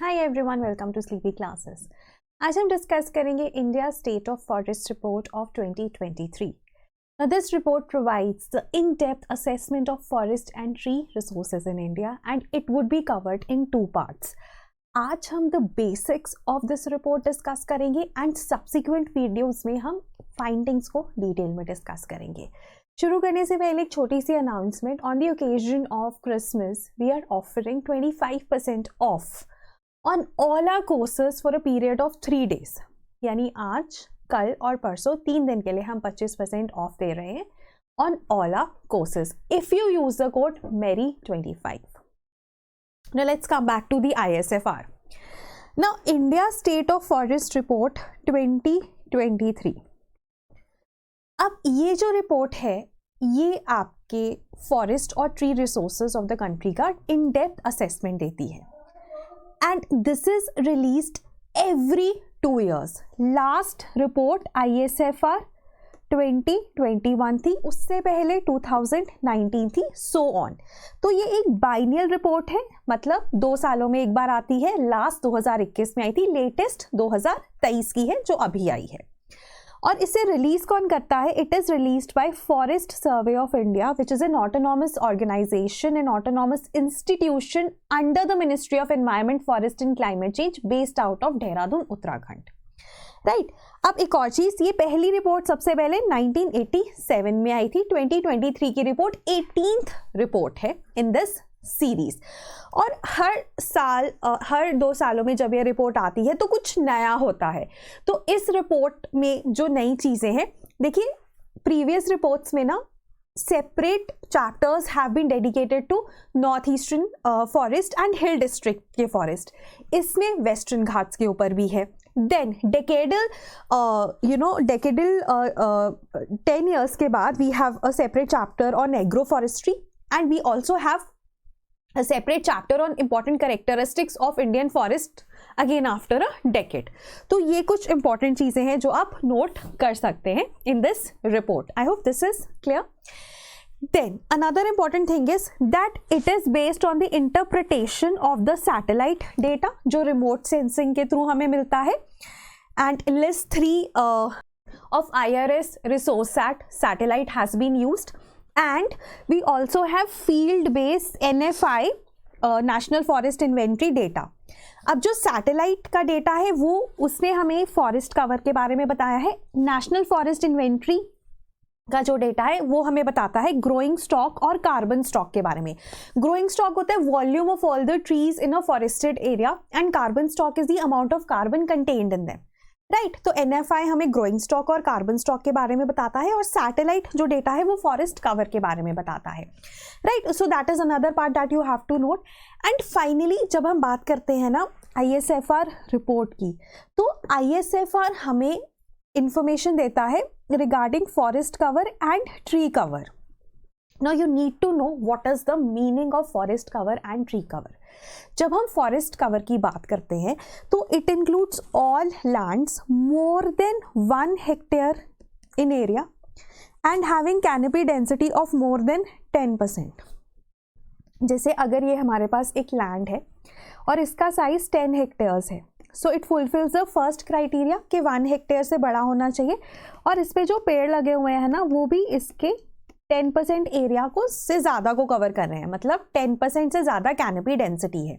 Hi everyone, welcome to Sleepy Classes. आज हम discuss करेंगे India state of forest report of 2023. Now this report provides the in-depth assessment of forest and tree resources in India and it would be covered in two parts. आज हम the basics of this report discuss करेंगे and subsequent videos में हम findings को detail में discuss करेंगे. शुरू करने से पहले एक छोटी सी announcement. On the occasion of Christmas we are offering 25% off on all our courses for a period of 3 days. यानी आज, कल और परसों 3 दिन के लिए हम 25% ऑफ दे रहे हैं on all our courses if you use the code MERRY25. Now let's come back to the ISFR. Now India State of Forest Report 2023. अब ये जो रिपोर्ट है ये आपके फॉरेस्ट और tree resources of the country का इन डेप्थ असेसमेंट देती है and this is released every 2 years. Last report ISFR 2021 थी, उससे पहले 2019 थी, सो ऑन. तो ये एक बाइनियल रिपोर्ट है, मतलब 2 सालों में एक बार आती है. लास्ट 2021 में आई थी, लेटेस्ट 2023 की है जो अभी आई है. और इसे रिलीज कौन करता है? It is released by Forest Survey of India which is an autonomous organization and autonomous institution under the ministry of environment, forest and climate change, based out of Dehradun, Uttarakhand. Right. अब एक और चीज, ये पहली रिपोर्ट सबसे पहले 1987 में आई थी. 2023 की रिपोर्ट 18th रिपोर्ट है इन दिस सीरीज. और हर साल, हर 2 सालों में जब ये रिपोर्ट आती है तो कुछ नया होता है. तो इस रिपोर्ट में जो नई चीजें हैं, देखिए प्रीवियस रिपोर्ट्स में ना separate chapters have been dedicated to north eastern forest and hill district के फॉरेस्ट. इसमें वेस्टर्न घाट्स के ऊपर भी है. देन डेकेडल 10 years के बाद we have a separate chapter on agro forestry and we also have a separate chapter on important characteristics of Indian forest again after a decade. तो ये कुछ important चीजें हैं जो आप नोट कर सकते हैं in this report. I hope this is clear. Then another important thing is that it is based on the interpretation of the satellite data जो remote sensing के through हमें मिलता है. And list 3 of IRS ResourceSat satellite has been used. And we also have field-based NFI National Forest Inventory data. अब जो satellite का data है वो उसने हमें फॉरेस्ट कवर के बारे में बताया है. नेशनल फॉरेस्ट इन्वेंट्री का जो डेटा है वो हमें बताता है ग्रोइंग स्टॉक और कार्बन स्टॉक के बारे में. ग्रोइंग स्टॉक होता है volume of all the trees in a forested area and carbon stock is the amount of carbon contained in them. Right. तो NFI हमें ग्रोइंग स्टॉक और कार्बन स्टॉक के बारे में बताता है और सैटेलाइट जो डेटा है वो फॉरेस्ट कवर के बारे में बताता है. Right. So that is another part that you have to note. And finally जब हम बात करते हैं ना ISFR रिपोर्ट की, तो ISFR हमें इंफॉर्मेशन देता है regarding forest cover and tree cover. Now you need to know what is the meaning of forest cover and tree cover. जब हम फॉरेस्ट कवर की बात करते हैं तो it includes all lands more than 1 hectare in area and having canopy density of more than 10%. जैसे अगर ये हमारे पास एक लैंड है और इसका साइज 10 hectares है, so it fulfils the first criteria कि 1 hectare से बड़ा होना चाहिए और इस पे जो पेड़ लगे हुए हैं ना वो भी इसके 10% एरिया को से ज़्यादा को कवर कर रहे हैं, मतलब 10% से ज़्यादा कैनोपी डेंसिटी है.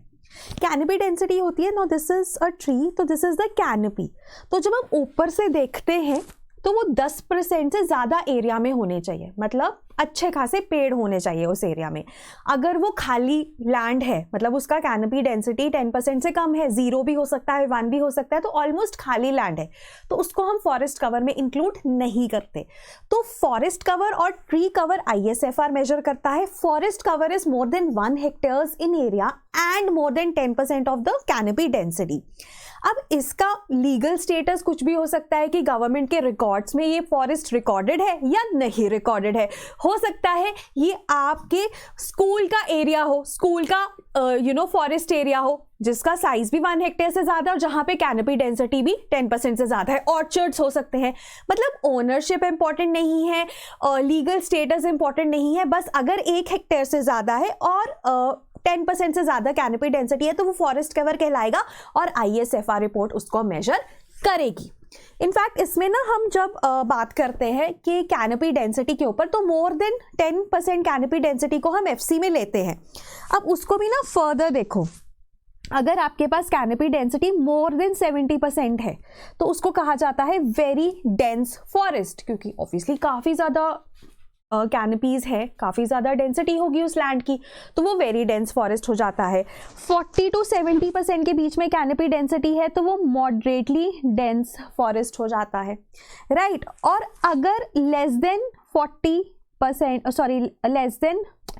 कैनोपी डेंसिटी होती है ना, दिस इज अ ट्री, तो दिस इज द कैनोपी. तो जब हम ऊपर से देखते हैं तो वो 10% से ज़्यादा एरिया में होने चाहिए, मतलब अच्छे खासे पेड़ होने चाहिए उस एरिया में. अगर वो खाली लैंड है, मतलब उसका कैनोपी डेंसिटी 10% से कम है, 0 भी हो सकता है, 1 भी हो सकता है, तो ऑलमोस्ट खाली लैंड है, तो उसको हम फॉरेस्ट कवर में इंक्लूड नहीं करते. तो फॉरेस्ट कवर और ट्री कवर ISFR मेजर करता है. Forest cover is more than 1 hectare in area and more than 10% of the canopy density. अब इसका लीगल स्टेटस कुछ भी हो सकता है कि गवर्नमेंट के रिकॉर्ड्स में ये फॉरेस्ट रिकॉर्डेड है या नहीं रिकॉर्डेड है. हो सकता है ये आपके स्कूल का एरिया हो, स्कूल का फॉरेस्ट एरिया हो जिसका साइज भी 1 hectare से ज्यादा और जहां पे कैनोपी डेंसिटी भी 10% से ज्यादा है. ऑर्चर्ड्स हो सकते हैं. मतलब ओनरशिप इंपॉर्टेंट नहीं है, लीगल स्टेटस इंपॉर्टेंट नहीं है, बस अगर 1 hectare से ज्यादा है और 10% से ज़्यादा कैनोपी डेंसिटी है तो वो फॉरेस्ट कवर कहलाएगा और ISFR रिपोर्ट उसको मेजर करेगी। इनफैक्ट इसमें ना हम जब बात करते हैं कि कैनोपी डेंसिटी के ऊपर, तो मोर देन 10% कैनोपी डेंसिटी को हम FC में लेते हैं। अब उसको भी ना फर्दर देखो, अगर आपके पास कैनोपी डेंसिटी मोर देन 70% है तो उसको कहा जाता है वेरी डेंस फॉरेस्ट, क्योंकि ऑब्वियसली काफ़ी ज़्यादा कैनोपीज है, काफ़ी ज़्यादा डेंसिटी होगी उस लैंड की, तो वो वेरी डेंस फॉरेस्ट हो जाता है। 40 to 70% के बीच में कैनोपी डेंसिटी है तो वो मॉडरेटली डेंस फॉरेस्ट हो जाता है, राइट। और अगर लेस देन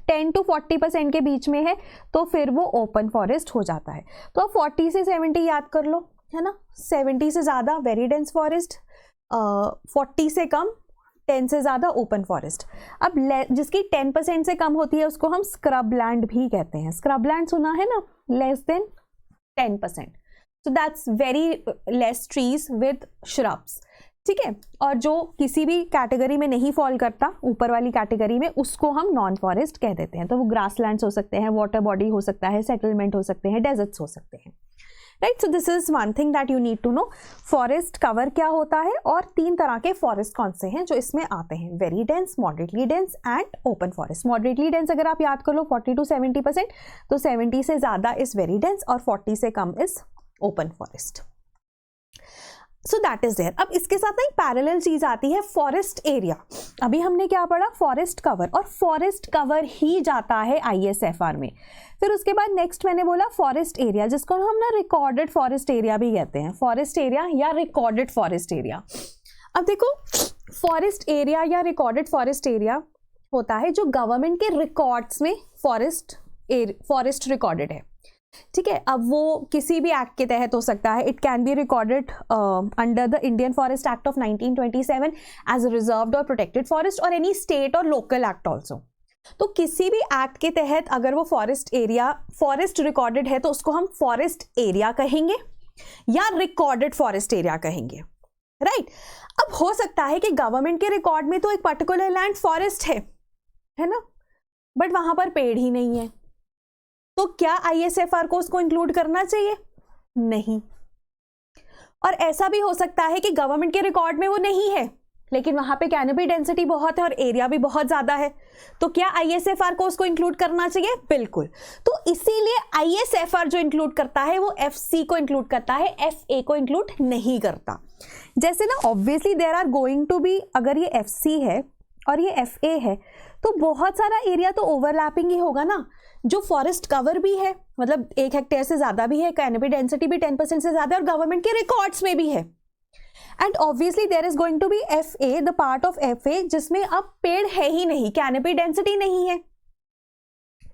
10 to 40% के बीच में है तो फिर वो ओपन फॉरेस्ट हो जाता है। तो अब 40 से 70 याद कर लो, है ना। 70 से ज़्यादा वेरी डेंस फॉरेस्ट, 40 से कम 10 से ज़्यादा ओपन फॉरेस्ट। अब जिसकी 10% से कम होती है उसको हम स्क्रब लैंड भी कहते हैं। स्क्रब लैंड सुना है ना, less than 10%, so that's very less trees with shrubs, ठीक है। और जो किसी भी कैटेगरी में नहीं फॉल करता, ऊपर वाली कैटेगरी में, उसको हम नॉन फॉरेस्ट कह देते हैं। तो वो ग्रास लैंड्स हो सकते हैं, वाटर बॉडी हो सकता है, सेटलमेंट हो सकते हैं, डेजर्ट्स हो सकते हैं, right. So this is one thing that you need to know, forest cover क्या होता है और 3 तरह के फॉरेस्ट कौन से हैं जो इसमें आते हैं, very dense, moderately dense and open forest. Moderately dense अगर आप याद कर लो 40 to 70%, तो 70 से ज़्यादा इज वेरी डेंस और 40 से कम is open forest. So that is there. अब इसके साथ ना एक पैरेलल चीज आती है, फॉरेस्ट एरिया। अभी हमने क्या पढ़ा, फॉरेस्ट कवर, और फॉरेस्ट कवर ही जाता है ISFR में। फिर उसके बाद नेक्स्ट मैंने बोला फॉरेस्ट एरिया, जिसको हम ना रिकॉर्डेड फॉरेस्ट एरिया भी कहते हैं, फॉरेस्ट एरिया या रिकॉर्डेड फॉरेस्ट एरिया। अब देखो, फॉरेस्ट एरिया या रिकॉर्डेड फॉरेस्ट एरिया होता है जो गवर्नमेंट के रिकॉर्ड्स में फॉरेस्ट रिकॉर्डेड है, ठीक है। अब वो किसी भी एक्ट के तहत हो सकता है, it can be recorded under the Indian Forest Act of 1927 as a reserved और प्रोटेक्टेड फॉरेस्ट, और एनी स्टेट और लोकल एक्ट ऑल्सो। तो किसी भी एक्ट के तहत अगर वो फॉरेस्ट एरिया फॉरेस्ट रिकॉर्डेड है तो उसको हम फॉरेस्ट एरिया कहेंगे या रिकॉर्डेड फॉरेस्ट एरिया कहेंगे, राइट। अब हो सकता है कि गवर्नमेंट के रिकॉर्ड में तो एक पर्टिकुलर लैंड फॉरेस्ट है ना, बट वहां पर पेड़ ही नहीं है, तो क्या ISFR को उसको इंक्लूड करना चाहिए? नहीं। और ऐसा भी हो सकता है कि गवर्नमेंट के रिकॉर्ड में वो नहीं है लेकिन वहां पे कैनोपी डेंसिटी बहुत है और एरिया भी बहुत ज्यादा है, तो क्या ISFR को उसको इंक्लूड करना चाहिए? बिल्कुल। तो इसीलिए ISFR जो इंक्लूड करता है वो FC को इंक्लूड करता है, FA को इंक्लूड नहीं करता। जैसे ना obviously there are going to be, अगर ये FC है और ये FA है तो बहुत सारा एरिया तो ओवरलैपिंग ही होगा ना, जो फॉरेस्ट कवर भी है, मतलब 1 हेक्टेयर से ज़्यादा भी है, कैनोपी डेंसिटी भी 10% से ज़्यादा और गवर्नमेंट के रिकॉर्ड्स में भी है। And obviously there is going to be FA, the part of FA जिसमें अब पेड़ है ही नहीं, कैनोपी डेंसिटी नहीं है,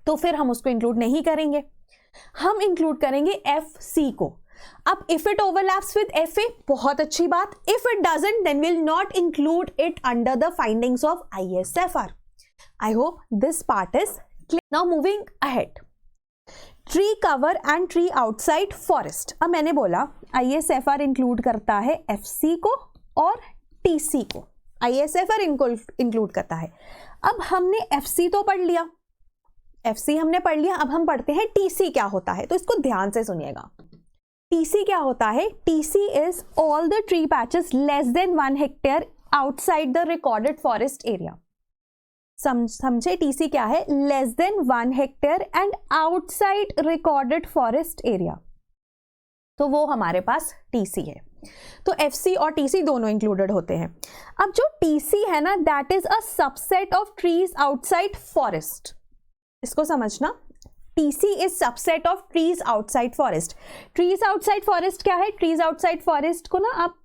तो फिर हम उसको इंक्लूड नहीं करेंगे, हम इंक्लूड करेंगे FC को। अब if it overlaps with FA, बहुत अच्छी बात, if it doesn't then will not include it under the findings of ISFR। I hope this part is clear. Now moving ahead, tree cover and tree outside forest. अब मैंने बोला ISFR include करता है FC को और TC को, ISFR include करता है। अब हमने FC तो पढ़ लिया, FC हमने पढ़ लिया, अब हम पढ़ते हैं TC क्या होता है, तो इसको ध्यान से सुनिएगा। TC क्या होता है? TC is all the tree patches less than 1 hectare outside the recorded forest area. समझे TC क्या है? Less than 1 hectare and outside recorded forest area, तो वो हमारे पास TC है। तो FC और TC दोनों इंक्लूडेड होते हैं। अब जो TC है ना, that is a subset of trees outside forest, इसको समझना। TC is subset of trees outside forest. Trees outside forest क्या है? ट्रीज आउटसाइड फॉरेस्ट को ना आप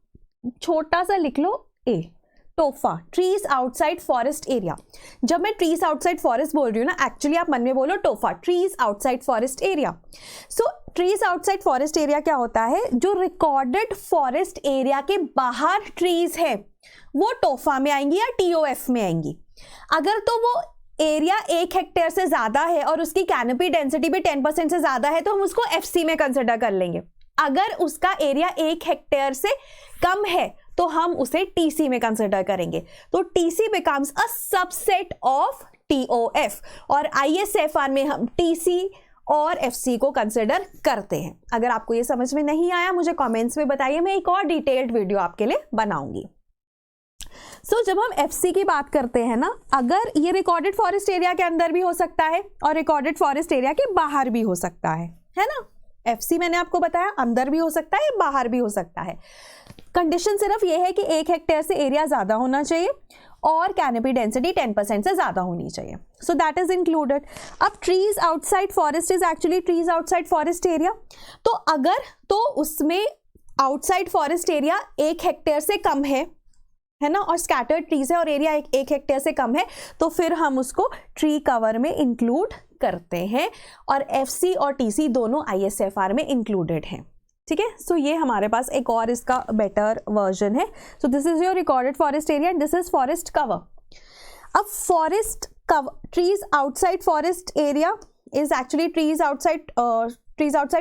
छोटा सा लिख लो A, TOFA, trees outside forest area. जब मैं ट्रीज आउटसाइड फॉरेस्ट बोल रही हूँ ना, एक्चुअली आप मन में बोलो टोफा, ट्रीज आउटसाइड फॉरेस्ट एरिया। सो ट्रीज आउटसाइड फॉरेस्ट एरिया क्या होता है? जो रिकॉर्डेड फॉरेस्ट एरिया के बाहर ट्रीज है वो टोफा में आएंगी या TOF में आएंगी। अगर तो वो एरिया 1 हेक्टेयर से ज्यादा है और उसकी कैनोपी डेंसिटी भी 10% से ज्यादा है तो हम उसको FC में कंसिडर कर लेंगे। अगर उसका एरिया 1 हेक्टेयर से कम है तो हम उसे TC में कंसिडर करेंगे। तो TC becomes a subset of TOF और ISFR में हम TC और FC को कंसिडर करते हैं। अगर आपको ये समझ में नहीं आया मुझे कमेंट्स में बताइए, मैं एक और डिटेल्ड वीडियो आपके लिए बनाऊंगी। जब हम FC की बात करते हैं ना, अगर ये रिकॉर्डेड फॉरेस्ट एरिया के अंदर भी हो सकता है और रिकॉर्डेड फॉरेस्ट एरिया के बाहर भी हो सकता है ना। FC मैंने आपको बताया अंदर भी हो सकता है, बाहर भी हो सकता है। कंडीशन सिर्फ ये है कि 1 हेक्टेयर से एरिया ज्यादा होना चाहिए और कैनोपी डेंसिटी 10% से ज्यादा होनी चाहिए। So that is included. अब trees outside forest is actually trees outside forest area. तो अगर तो उसमें आउटसाइड फॉरेस्ट एरिया 1 हेक्टेयर से कम है ना, और स्कैटर्ड ट्रीज है और एरिया 1 हेक्टेयर से कम है, तो फिर हम उसको ट्री कवर में इंक्लूड करते हैं और FC और TC दोनों ISFR में इंक्लूडेड हैं। ठीक है, सो ये हमारे पास एक और इसका बेटर वर्जन है। So this is your recorded forest area and this is forest cover. अब forest cover, trees outside forest area is actually trees outside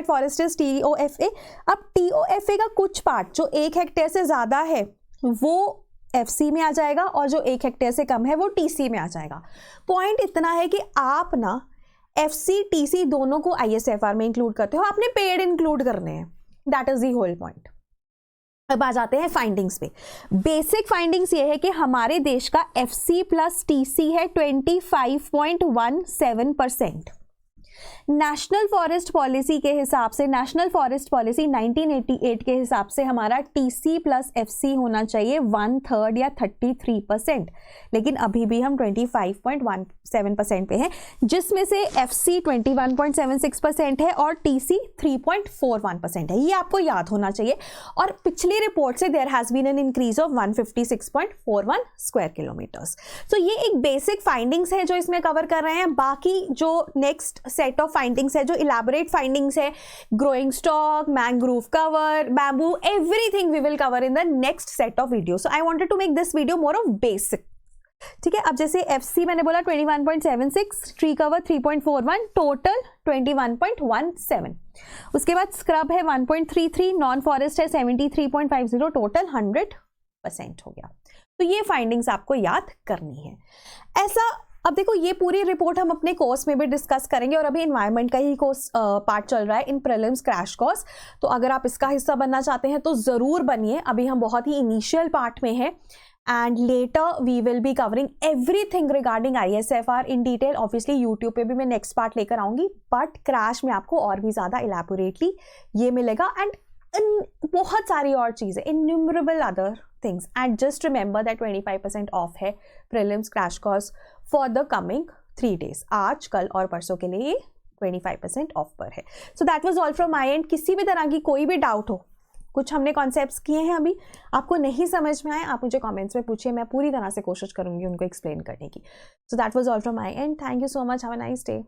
forest is TOFA। अब TOFA का कुछ पार्ट जो 1 हेक्टेयर से ज्यादा है वो FC में आ जाएगा और जो 1 हेक्टेयर से कम है वो TC में आ जाएगा। पॉइंट इतना है कि आप ना FC TC दोनों को ISFR में इंक्लूड करते हो, आपने पेड़ इंक्लूड करने हैं, that is the whole point. अब आ जाते हैं फाइंडिंग्स पे। बेसिक फाइंडिंग्स ये है कि हमारे देश का FC प्लस TC है 25.17%। नेशनल फॉरेस्ट पॉलिसी के हिसाब से, नेशनल फॉरेस्ट पॉलिसी 1988 के हिसाब से हमारा TC प्लस FC होना चाहिए 1/3 या 33%, लेकिन अभी भी हम 25.17% पे हैं, जिसमें से FC 21.76% है और TC 3.41% है। ये आपको याद होना चाहिए। और पिछली रिपोर्ट से there has been an increase of 156.41 square kilometres. तो ये एक बेसिक फाइंडिंग्स है जो इसमें कवर कर रहे हैं। बाकी जो नेक्स्ट सेट ऑफ फाइंडिंग्स है, जो इलैबोरेट फाइंडिंग्स है, growing stock, mangrove cover, bamboo, everything we will cover in the next set of video. So I wanted to make this video more of basic. ठीक है, अब जैसे FC मैंने बोला 21.76, tree cover 3.41, total 21.17। उसके बाद scrub है 1.33, नॉन फॉरेस्ट है 73.50, टोटल 100% हो गया। तो ये फाइंडिंग्स आपको याद करनी है। ऐसा अब देखो, ये पूरी रिपोर्ट हम अपने कोर्स में भी डिस्कस करेंगे और अभी एनवायरनमेंट का ही कोर्स पार्ट चल रहा है इन प्रीलिम्स क्रैश कोर्स। तो अगर आप इसका हिस्सा बनना चाहते हैं तो ज़रूर बनिए। अभी हम बहुत ही इनिशियल पार्ट में हैं and later we will be covering everything regarding ISFR in detail. Obviously YouTube पे भी मैं नेक्स्ट पार्ट लेकर आऊँगी, बट क्रैश में आपको और भी ज़्यादा इलैबोरेटली ये मिलेगा एंड बहुत सारी और चीज़ें, innumerable other things. And just remember that 25% off है prelims crash course for the coming 3 days। आज, कल और परसों के लिए 25% ऑफ पर है। So that was all from my and. किसी भी तरह की कोई भी डाउट हो, कुछ हमने कॉन्सेप्ट्स किए हैं अभी आपको नहीं समझ में आए, आप मुझे कमेंट्स में पूछिए, मैं पूरी तरह से कोशिश करूंगी उनको एक्सप्लेन करने की। So that was all from my and. Thank you so much, have a nice day.